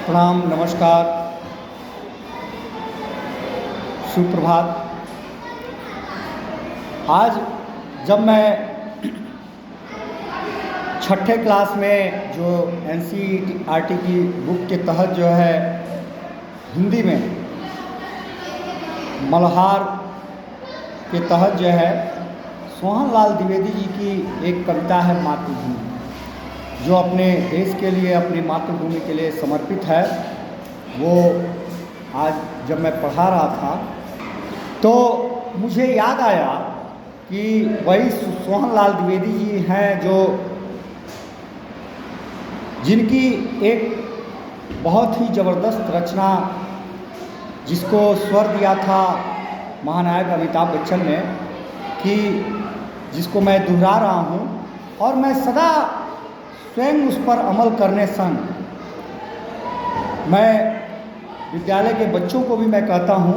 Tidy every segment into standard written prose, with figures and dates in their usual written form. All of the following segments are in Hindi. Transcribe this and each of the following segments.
प्रणाम, नमस्कार, सुप्रभात। आज जब मैं छठे क्लास में जो एनसीईआरटी की बुक के तहत जो है हिंदी में मल्हार के तहत जो है सोहन लाल द्विवेदी जी की एक कविता है मातृभूमि, जो अपने देश के लिए, अपनी मातृभूमि के लिए समर्पित है। वो आज जब मैं पढ़ा रहा था तो मुझे याद आया कि वही सोहन लाल द्विवेदी जी हैं जो जिनकी एक बहुत ही ज़बरदस्त रचना, जिसको स्वर दिया था महानायक अमिताभ बच्चन ने, कि जिसको मैं दोहरा रहा हूँ और मैं सदा स्वयं उस पर अमल करने संग मैं विद्यालय के बच्चों को भी मैं कहता हूँ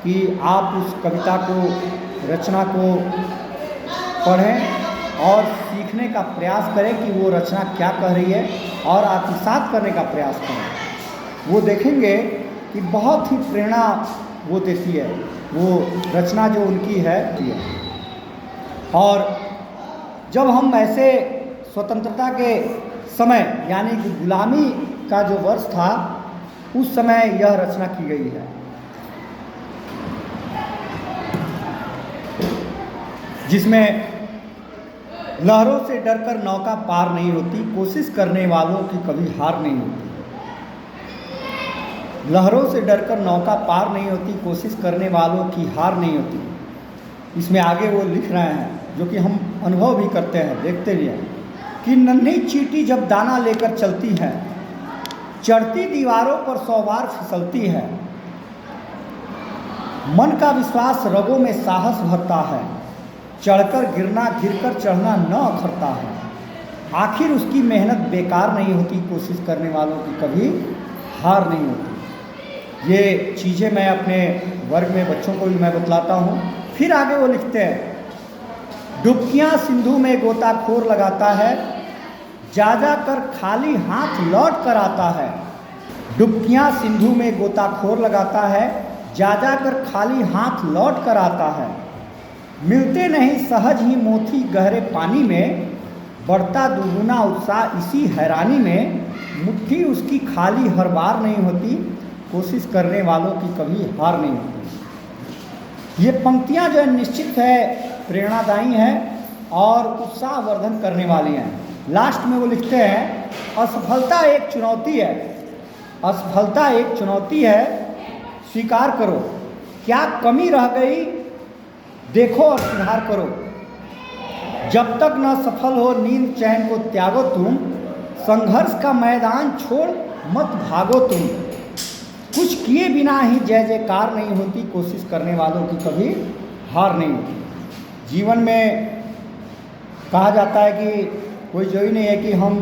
कि आप उस कविता को, रचना को पढ़ें और सीखने का प्रयास करें कि वो रचना क्या कह रही है और आत्मसात करने का प्रयास करें। वो देखेंगे कि बहुत ही प्रेरणा वो देती है, वो रचना जो उनकी है। और जब हम ऐसे स्वतंत्रता के समय यानी कि गुलामी का जो वर्ष था, उस समय यह रचना की गई है, जिसमें लहरों से डरकर नौका पार नहीं होती, कोशिश करने वालों की कभी हार नहीं होती। लहरों से डरकर नौका पार नहीं होती, कोशिश करने वालों की हार नहीं होती। इसमें आगे वो लिख रहे हैं, जो कि हम अनुभव भी करते हैं, देखते भी हैं, कि नन्ही चींटी जब दाना लेकर चलती है, चढ़ती दीवारों पर 100 बार फिसलती है। मन का विश्वास रगों में साहस भरता है, चढ़कर गिरना, गिरकर चढ़ना न अखरता है। आखिर उसकी मेहनत बेकार नहीं होती, कोशिश करने वालों की कभी हार नहीं होती। ये चीज़ें मैं अपने वर्ग में बच्चों को भी मैं बतलाता हूँ। फिर आगे वो लिखते हैं, डुबकियाँ सिंधु में गोताखोर लगाता है, जा जा कर खाली हाथ लौट कर आता है। डुबकियाँ सिंधु में गोताखोर लगाता है, जा जा कर खाली हाथ लौट कर आता है। मिलते नहीं सहज ही मोती गहरे पानी में, बढ़ता दुगुना उत्साह इसी हैरानी में। मुट्ठी उसकी खाली हर बार नहीं होती, कोशिश करने वालों की कभी हार नहीं होती। ये पंक्तियाँ जो है निश्चित है प्रेरणादायी हैं और उत्साहवर्धन करने वाली हैं। लास्ट में वो लिखते हैं, असफलता एक चुनौती है, असफलता एक चुनौती है, स्वीकार करो। क्या कमी रह गई देखो और सुधार करो। जब तक न सफल हो नींद चैन को त्यागो तुम, संघर्ष का मैदान छोड़ मत भागो तुम। कुछ किए बिना ही जय जयकार नहीं होती, कोशिश करने वालों की कभी हार नहीं होती। जीवन में कहा जाता है कि कोई जरूरी नहीं है कि हम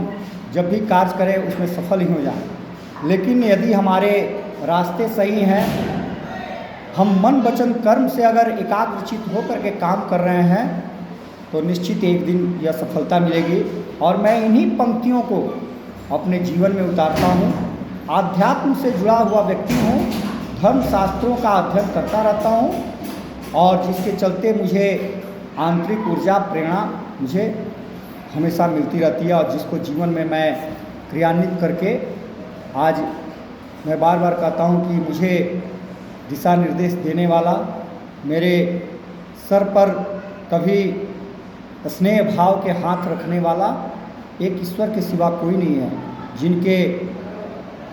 जब भी कार्य करें उसमें सफल ही हो जाएं, लेकिन यदि हमारे रास्ते सही हैं, हम मन वचन कर्म से अगर एकाग्रचित होकर के काम कर रहे हैं, तो निश्चित एक दिन यह सफलता मिलेगी। और मैं इन्हीं पंक्तियों को अपने जीवन में उतारता हूँ। आध्यात्म से जुड़ा हुआ व्यक्ति हूँ, धर्म शास्त्रों का अध्ययन करता रहता हूँ, और जिसके चलते मुझे आंतरिक ऊर्जा, प्रेरणा मुझे हमेशा मिलती रहती है, और जिसको जीवन में मैं क्रियान्वित करके आज मैं बार बार कहता हूँ कि मुझे दिशा निर्देश देने वाला, मेरे सर पर कभी स्नेह भाव के हाथ रखने वाला एक ईश्वर के सिवा कोई नहीं है, जिनके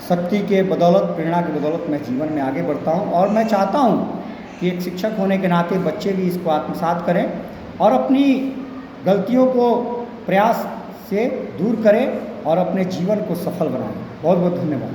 शक्ति के बदौलत, प्रेरणा के बदौलत मैं जीवन में आगे बढ़ता हूँ। और मैं चाहता हूँ कि एक शिक्षक होने के नाते बच्चे भी इसको आत्मसात करें और अपनी गलतियों को प्रयास से दूर करें और अपने जीवन को सफल बनाएं। बहुत बहुत धन्यवाद।